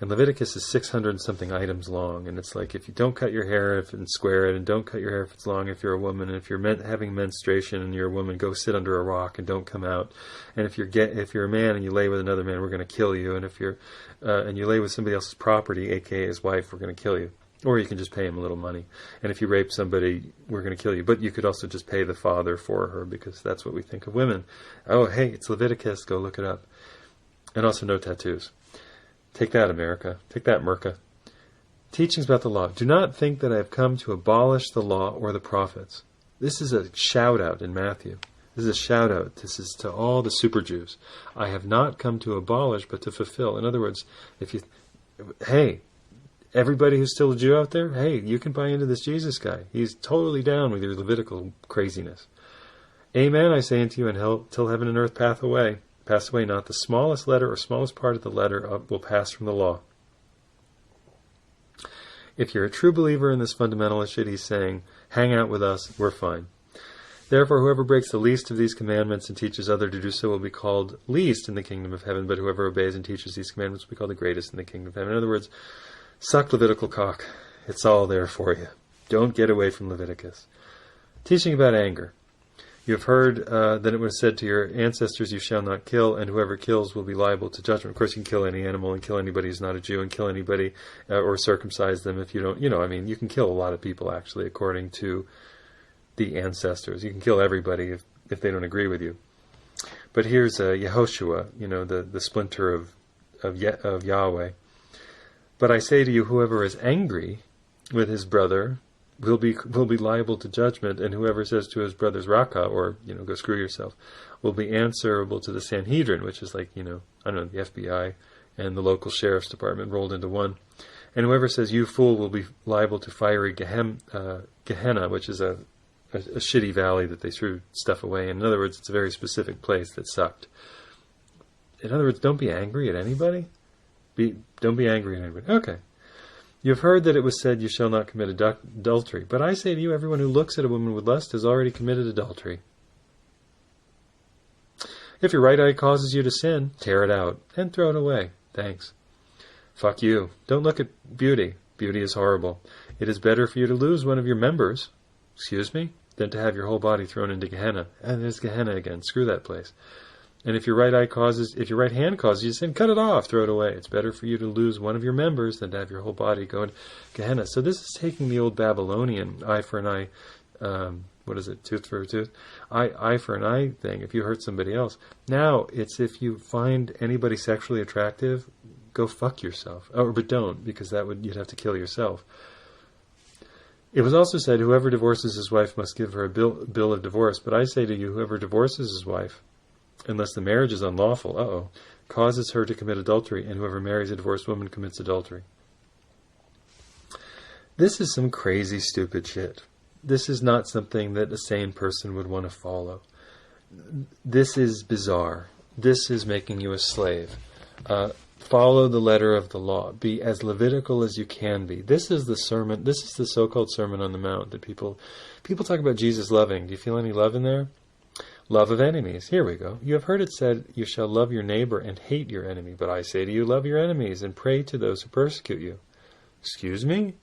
And Leviticus is 600 and something items long, and it's like, if you don't cut your hair and square it, and don't cut your hair if it's long if you're a woman, and if you're having menstruation and you're a woman, go sit under a rock and don't come out. And if you're a man and you lay with another man, we're going to kill you. And if you're and you lay with somebody else's property, aka his wife, we're going to kill you. Or you can just pay him a little money. And if you rape somebody, we're going to kill you. But you could also just pay the father for her, because that's what we think of women. Oh, hey, it's Leviticus. Go look it up. And also no tattoos. Take that, America. Take that, Merca. Teachings about the law. Do not think that I have come to abolish the law or the prophets. This is a shout-out in Matthew. This is a shout-out. This is to all the super Jews. I have not come to abolish, but to fulfill. In other words, hey, everybody who's still a Jew out there, hey, you can buy into this Jesus guy. He's totally down with your Levitical craziness. Amen, I say unto you, and till heaven and earth pass away, not the smallest letter or smallest part of the letter will pass from the law. If you're a true believer in this fundamentalist shit he's saying, hang out with us, we're fine. Therefore, whoever breaks the least of these commandments and teaches other to do so will be called least in the kingdom of heaven, but whoever obeys and teaches these commandments will be called the greatest in the kingdom of heaven. In other words, suck Levitical cock. It's all there for you. Don't get away from Leviticus. Teaching about anger. You have heard that it was said to your ancestors, you shall not kill, and whoever kills will be liable to judgment. Of course, you can kill any animal and kill anybody who's not a Jew and kill anybody or circumcise them if you don't, you can kill a lot of people, actually, according to the ancestors. You can kill everybody if they don't agree with you. But here's Yehoshua, the splinter of Yahweh. But I say to you, whoever is angry with his brother will be liable to judgment, and whoever says to his brother's raka, or go screw yourself, will be answerable to the Sanhedrin, which is like the FBI and the local sheriff's department rolled into one. And whoever says you fool will be liable to fiery Gehenna, which is a shitty valley that they threw stuff away in. In other words, it's a very specific place that sucked. In other words, don't be angry at anybody. Don't be angry at anybody. Okay. You have heard that it was said, you shall not commit adultery. But I say to you, everyone who looks at a woman with lust has already committed adultery. If your right eye causes you to sin, tear it out and throw it away. Thanks. Fuck you. Don't look at beauty. Beauty is horrible. It is better for you to lose one of your members, than to have your whole body thrown into Gehenna. And there's Gehenna again. Screw that place. And if your right hand causes you to sin, cut it off, throw it away. It's better for you to lose one of your members than to have your whole body go into Gehenna. So this is taking the old Babylonian eye for an eye, tooth for a tooth, eye for an eye thing. If you hurt somebody else, now it's if you find anybody sexually attractive, go fuck yourself. But don't, because you'd have to kill yourself. It was also said, whoever divorces his wife must give her a bill of divorce. But I say to you, whoever divorces his wife, unless the marriage is unlawful, causes her to commit adultery, and whoever marries a divorced woman commits adultery. This is some crazy, stupid shit. This is not something that a sane person would want to follow. This is bizarre. This is making you a slave. Follow the letter of the law. Be as Levitical as you can be. This is the sermon. This is the so-called Sermon on the Mount that people talk about Jesus loving. Do you feel any love in there? Love of enemies. Here we go. You have heard it said, you shall love your neighbor and hate your enemy. But I say to you, love your enemies and pray to those who persecute you. Excuse me?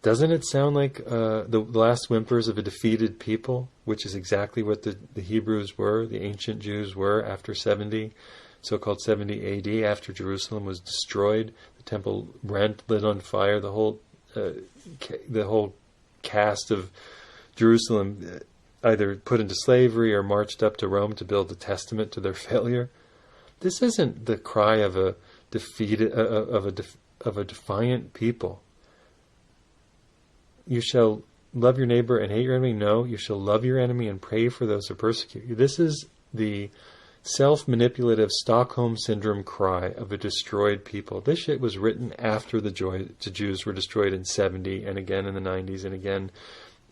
Doesn't it sound like the last whimpers of a defeated people, which is exactly what the Hebrews were, the ancient Jews were after 70, so-called 70 AD, after Jerusalem was destroyed, the temple rent, lit on fire, the whole cast of Jerusalem either put into slavery or marched up to Rome to build a testament to their failure. This isn't the cry of a defeated, of a defiant people. You shall love your neighbor and hate your enemy. No, you shall love your enemy and pray for those who persecute you. This is the self-manipulative Stockholm Syndrome cry of a destroyed people. This shit was written after the Jews were destroyed in 70, and again in the 90s, and again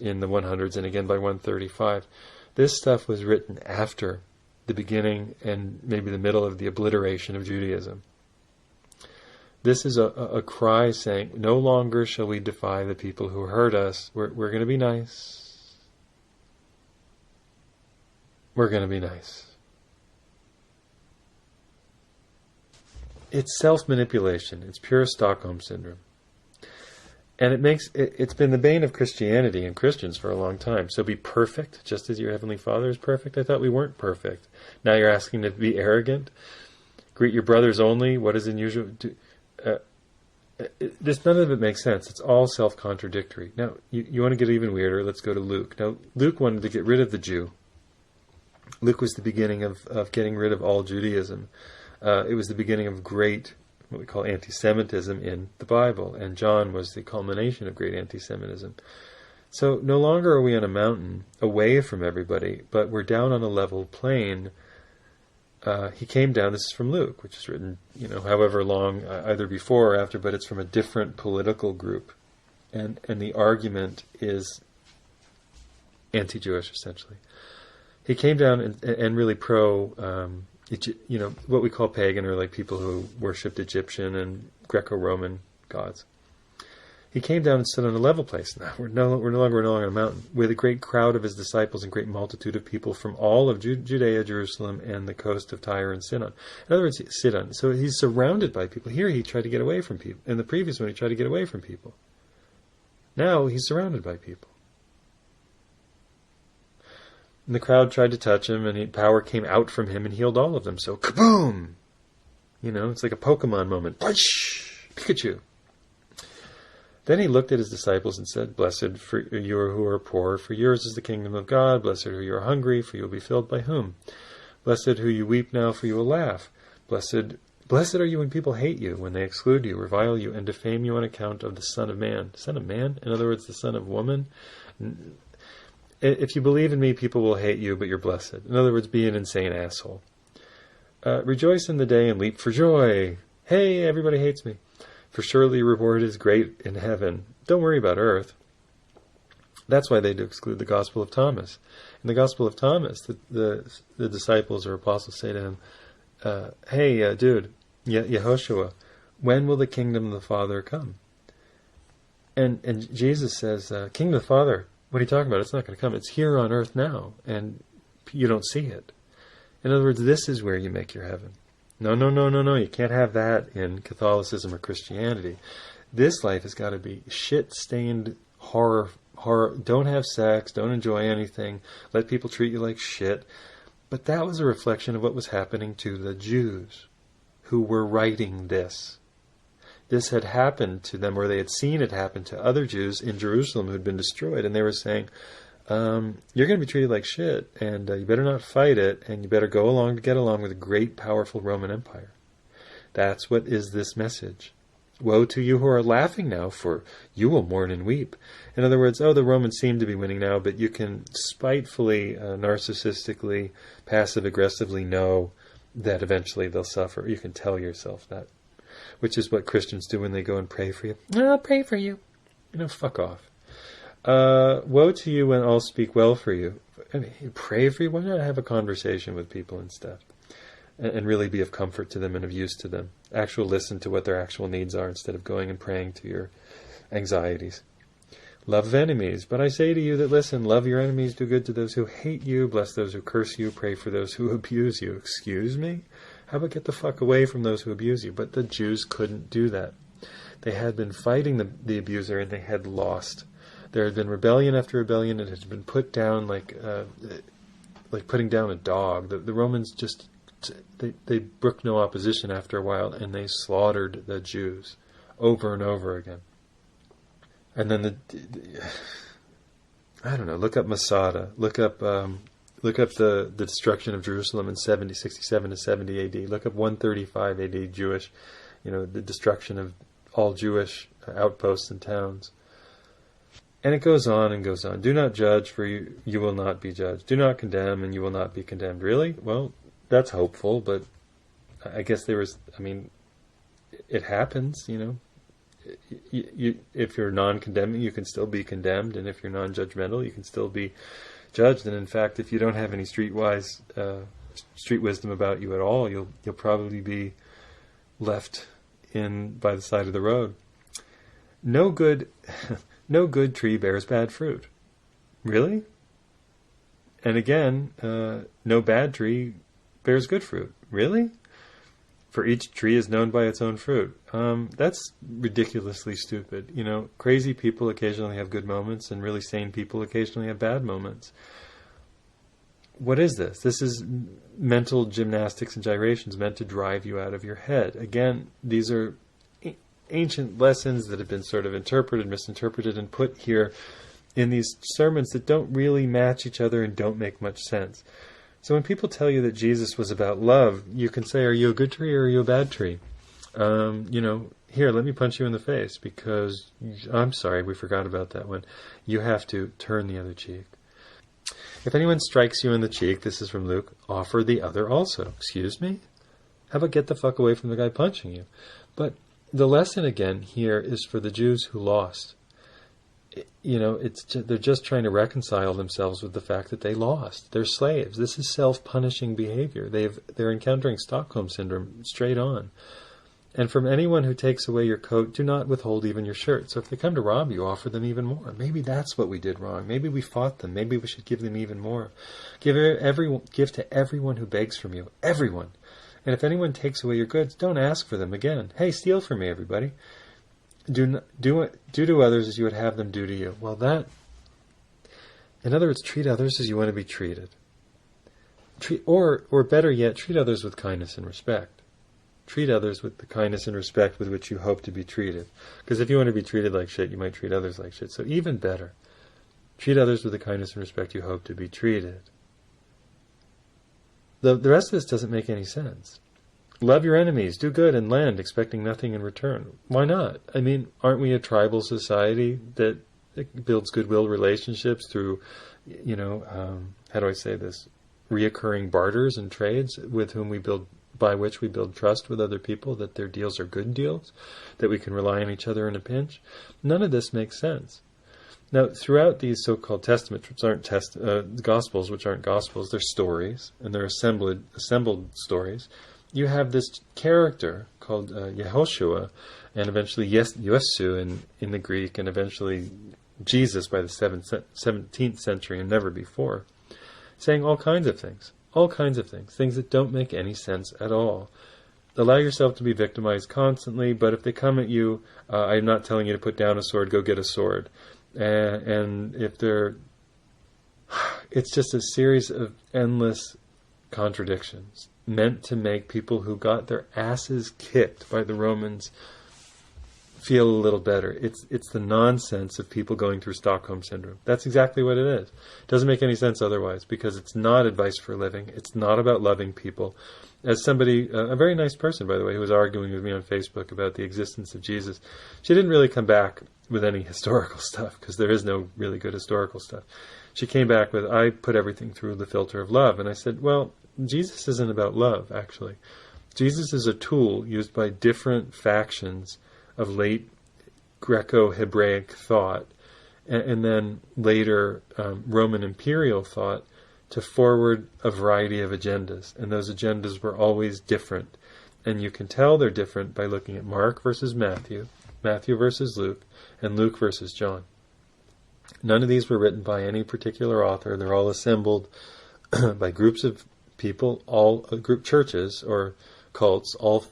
in the 100s, and again by 135. This stuff was written after the beginning and maybe the middle of the obliteration of Judaism. This is a cry saying, no longer shall we defy the people who hurt us. We're going to be nice. We're going to be nice. It's self-manipulation. It's pure Stockholm Syndrome. And it's been the bane of Christianity and Christians for a long time. So be perfect, just as your Heavenly Father is perfect. I thought we weren't perfect. Now you're asking to be arrogant? Greet your brothers only? What is unusual? None of it makes sense. It's all self-contradictory. Now, you want to get even weirder? Let's go to Luke. Now, Luke wanted to get rid of the Jew. Luke was the beginning of getting rid of all Judaism. It was the beginning of great, what we call anti-Semitism in the Bible. And John was the culmination of great anti-Semitism. So no longer are we on a mountain away from everybody, but we're down on a level plain. He came down, this is from Luke, which is written, however long, either before or after, but it's from a different political group. And the argument is anti-Jewish, essentially. He came down and really what we call pagan, or like people who worshipped Egyptian and Greco-Roman gods. He came down and stood on a level place. Now we're no longer on a mountain, with a great crowd of his disciples and great multitude of people from all of Judea, Jerusalem, and the coast of Tyre and Sidon. In other words, Sidon. So he's surrounded by people. Here he tried to get away from people. In the previous one, he tried to get away from people. Now he's surrounded by people. And the crowd tried to touch him, and power came out from him and healed all of them. So kaboom! It's like a Pokemon moment. Punch! Pikachu! Then he looked at his disciples and said, Blessed for you who are poor, for yours is the kingdom of God. Blessed who you are hungry, for you will be filled by whom? Blessed who you weep now, for you will laugh. Blessed are you when people hate you, when they exclude you, revile you, and defame you on account of the Son of Man. Son of Man? In other words, the Son of Woman? If you believe in me, people will hate you, but you're blessed. In other words, be an insane asshole. Rejoice in the day and leap for joy. Hey, everybody hates me. For surely your reward is great in heaven. Don't worry about earth. That's why they do exclude the Gospel of Thomas. In the Gospel of Thomas, the disciples or apostles say to him, hey, dude, Yehoshua, when will the kingdom of the Father come? And Jesus says, kingdom of the Father, what are you talking about? It's not going to come. It's here on earth now, and you don't see it. In other words, this is where you make your heaven. No. You can't have that in Catholicism or Christianity. This life has got to be shit-stained horror. Don't have sex. Don't enjoy anything. Let people treat you like shit. But that was a reflection of what was happening to the Jews who were writing this. This had happened to them, or they had seen it happen to other Jews in Jerusalem who had been destroyed. And they were saying, you're going to be treated like shit, and you better not fight it, and you better go along to get along with a great, powerful Roman Empire. That's what is this message. Woe to you who are laughing now, for you will mourn and weep. In other words, the Romans seem to be winning now, but you can spitefully, narcissistically, passive-aggressively know that eventually they'll suffer. You can tell yourself that, which is what Christians do when they go and pray for you. I'll pray for you. Fuck off. Woe to you when all speak well for you. You pray for you? Why not have a conversation with people and stuff? and really be of comfort to them and of use to them. Listen to what their actual needs are instead of going and praying to your anxieties. Love enemies. But I say to you that, listen, love your enemies, do good to those who hate you, bless those who curse you, pray for those who abuse you. Excuse me? How about get the fuck away from those who abuse you? But the Jews couldn't do that. They had been fighting the abuser, and they had lost. There had been rebellion after rebellion. It had been put down like putting down a dog. The Romans just, they brooked no opposition after a while, and they slaughtered the Jews over and over again. And then I don't know, look up Masada, look up the destruction of Jerusalem in 67 to 70 AD, look up 135 AD Jewish, the destruction of all Jewish outposts and towns. And it goes on and goes on. Do not judge, for you will not be judged. Do not condemn, and you will not be condemned. Really? Well, that's hopeful, but I guess it happens, if you're non-condemning, you can still be condemned, and if you're non-judgmental, you can still be judged. And in fact, if you don't have any street wisdom about you at all, you'll probably be left by the side of the road. No good tree bears bad fruit. Really? And again, no bad tree bears good fruit. Really? For each tree is known by its own fruit. That's ridiculously stupid. Crazy people occasionally have good moments, and really sane people occasionally have bad moments. What is this? This is mental gymnastics and gyrations meant to drive you out of your head. Again, these are ancient lessons that have been sort of interpreted, misinterpreted, and put here in these sermons that don't really match each other and don't make much sense. So when people tell you that Jesus was about love, you can say, are you a good tree or are you a bad tree? Here, let me punch you in the face, because I'm sorry, we forgot about that one. You have to turn the other cheek. If anyone strikes you in the cheek, this is from Luke, offer the other also. Excuse me? How about get the fuck away from the guy punching you? But the lesson again here is for the Jews who lost. They're just trying to reconcile themselves with the fact that they lost. They're slaves. This is self-punishing behavior. They're encountering Stockholm Syndrome straight on. And from anyone who takes away your coat, do not withhold even your shirt. So if they come to rob you, offer them even more. Maybe that's what we did wrong. Maybe we fought them. Maybe we should give them even more. Give to everyone who begs from you. Everyone. And if anyone takes away your goods, don't ask for them again. Hey, steal from me, everybody. Do to others as you would have them do to you. Well, in other words, treat others as you want to be treated. Or better yet, treat others with kindness and respect. Treat others with the kindness and respect with which you hope to be treated. Because if you want to be treated like shit, you might treat others like shit. So even better, treat others with the kindness and respect you hope to be treated. The rest of this doesn't make any sense. Love your enemies, do good and lend, expecting nothing in return. Why not? Aren't we a tribal society that builds goodwill relationships through, how do I say this, reoccurring barters and trades by which we build trust with other people, that their deals are good deals, that we can rely on each other in a pinch? None of this makes sense. Now, throughout these so-called testaments, which aren't gospels, which aren't gospels, they're stories, and they're assembled stories. You have this character called Yehoshua, and eventually Yesu in the Greek, and eventually Jesus by the 17th century and never before, saying all kinds of things, things that don't make any sense at all. Allow yourself to be victimized constantly, but if they come at you, I'm not telling you to put down a sword, go get a sword. And if it's just a series of endless contradictions meant to make people who got their asses kicked by the Romans feel a little better. It's the nonsense of people going through Stockholm Syndrome. That's exactly what it is. It doesn't make any sense otherwise, because it's not advice for a living. It's not about loving people. As somebody, a very nice person, by the way, who was arguing with me on Facebook about the existence of Jesus, she didn't really come back with any historical stuff, because there is no really good historical stuff. She came back with, I put everything through the filter of love. And I said, well, Jesus isn't about love, actually. Jesus is a tool used by different factions of late Greco-Hebraic thought, and then later Roman imperial thought, to forward a variety of agendas, and those agendas were always different. And you can tell they're different by looking at Mark versus Matthew, Matthew versus Luke, and Luke versus John. None of these were written by any particular author. They're all assembled by groups of people, all group churches or cults, all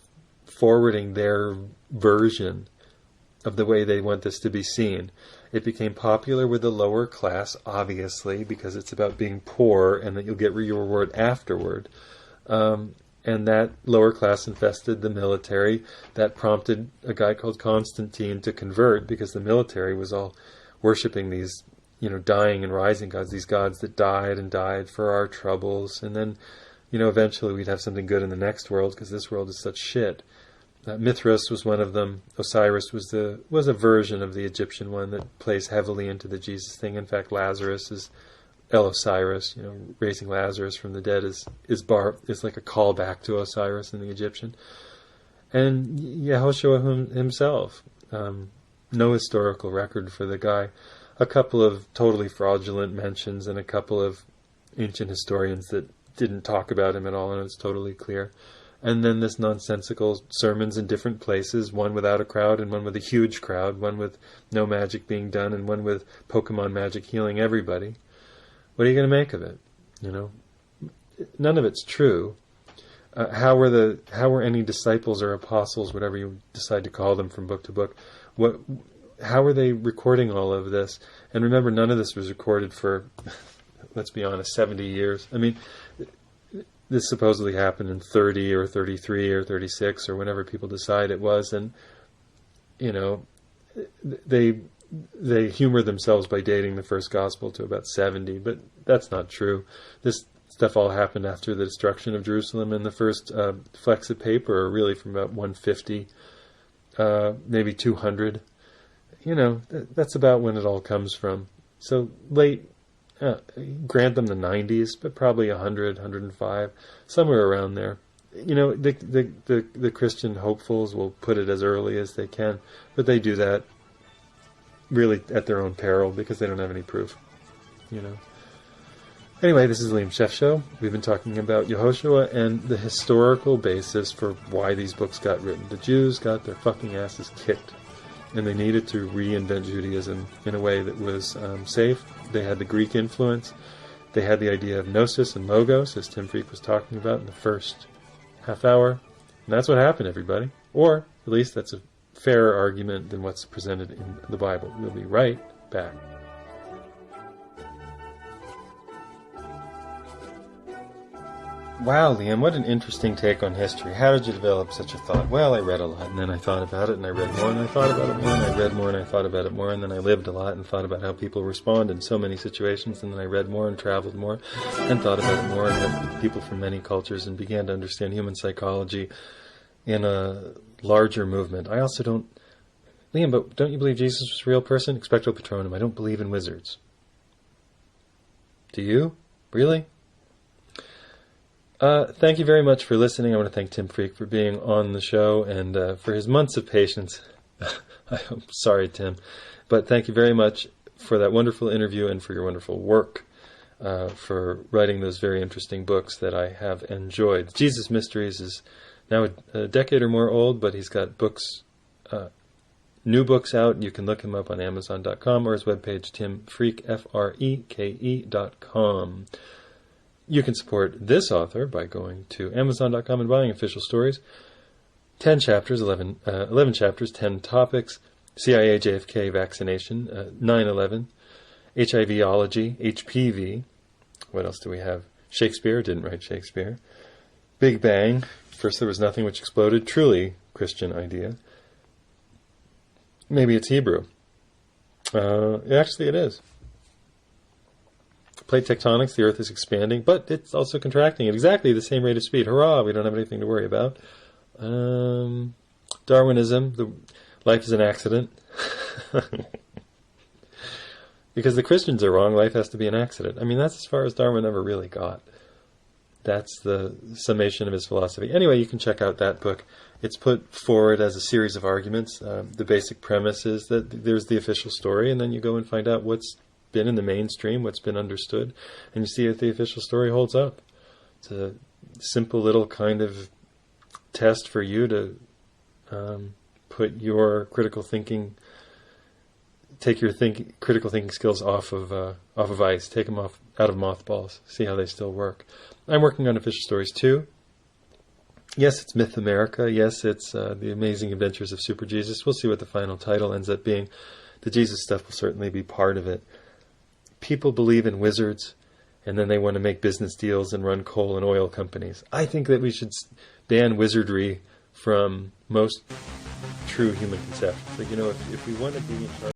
forwarding their version of the way they want this to be seen. It became popular with the lower class, obviously, because it's about being poor and that you'll get your reward afterward. And that lower class infested the military. That prompted a guy called Constantine to convert, because the military was all worshipping these, dying and rising gods, these gods that died and died for our troubles. And then, eventually we'd have something good in the next world, because this world is such shit. Mithras was one of them. Osiris was a version of the Egyptian one that plays heavily into the Jesus thing. In fact, Lazarus is El Osiris, raising Lazarus from the dead is like a callback to Osiris in the Egyptian. And Yehoshua himself, no historical record for the guy. A couple of totally fraudulent mentions and a couple of ancient historians that didn't talk about him at all, and it's totally clear. And then this nonsensical sermons in different places, one without a crowd and one with a huge crowd, one with no magic being done and one with Pokemon magic healing everybody. What are you going to make of it? None of it's true. How were any disciples or apostles, whatever you decide to call them from book to book, how were they recording all of this? And remember, none of this was recorded for, let's be honest, 70 years. I mean, this supposedly happened in 30 or 33 or 36 or whenever people decide it was. And, they humor themselves by dating the first gospel to about 70, but that's not true. This stuff all happened after the destruction of Jerusalem, and the first flecks of paper are really from about 150, maybe 200. That's about when it all comes from. So late, grant them the 90s, but probably 100, 105, somewhere around there. The Christian hopefuls will put it as early as they can, but they do that really at their own peril because they don't have any proof. Anyway, this is the Liam Scheff Show. We've been talking about Yehoshua and the historical basis for why these books got written. The Jews got their fucking asses kicked, and they needed to reinvent Judaism in a way that was safe. They had the Greek influence. They had the idea of gnosis and logos, as Tim Freke was talking about in the first half hour. And that's what happened, everybody. Or, at least that's a fairer argument than what's presented in the Bible. We'll be right back. Wow, Liam, what an interesting take on history. How did you develop such a thought? Well, I read a lot, and then I thought about it, and I read more, and I thought about it more, and I read more, and I thought about it more, and then I lived a lot and thought about how people respond in so many situations, and then I read more and traveled more and thought about it more and met people from many cultures and began to understand human psychology in a larger movement. I also don't... Liam, but don't you believe Jesus was a real person? Expecto Patronum. I don't believe in wizards. Do you? Really? Thank you very much for listening. I want to thank Tim Freke for being on the show and for his months of patience. I'm sorry, Tim. But thank you very much for that wonderful interview and for your wonderful work, for writing those very interesting books that I have enjoyed. Jesus Mysteries is now a decade or more old, but he's got books, new books out. You can look him up on Amazon.com or his webpage, timfreke, Freke.com. You can support this author by going to Amazon.com and buying Official Stories. 10 chapters, 11 chapters, 10 topics, CIA, JFK, vaccination, 9/11, HIVology, HPV. What else do we have? Shakespeare, didn't write Shakespeare. Big Bang, first there was nothing which exploded, truly Christian idea. Maybe it's Hebrew. Actually it is. Plate tectonics, the Earth is expanding, but it's also contracting at exactly the same rate of speed. Hurrah, we don't have anything to worry about. Darwinism, life is an accident. Because the Christians are wrong, life has to be an accident. I mean, that's as far as Darwin ever really got. That's the summation of his philosophy. Anyway, you can check out that book. It's put forward as a series of arguments. The basic premise is that there's the official story, and then you go and find out what's been in the mainstream, what's been understood, and you see if the official story holds up. It's a simple little kind of test for you to put your critical thinking, take your critical thinking skills off of ice, take them out of mothballs, see how they still work. I'm working on official stories too. Yes, it's Myth America. Yes, it's The Amazing Adventures of Super Jesus. We'll see what the final title ends up being. The Jesus stuff will certainly be part of it. People believe in wizards, and then they want to make business deals and run coal and oil companies. I think that we should ban wizardry from most true human conceptions. Like, if we want to be in charge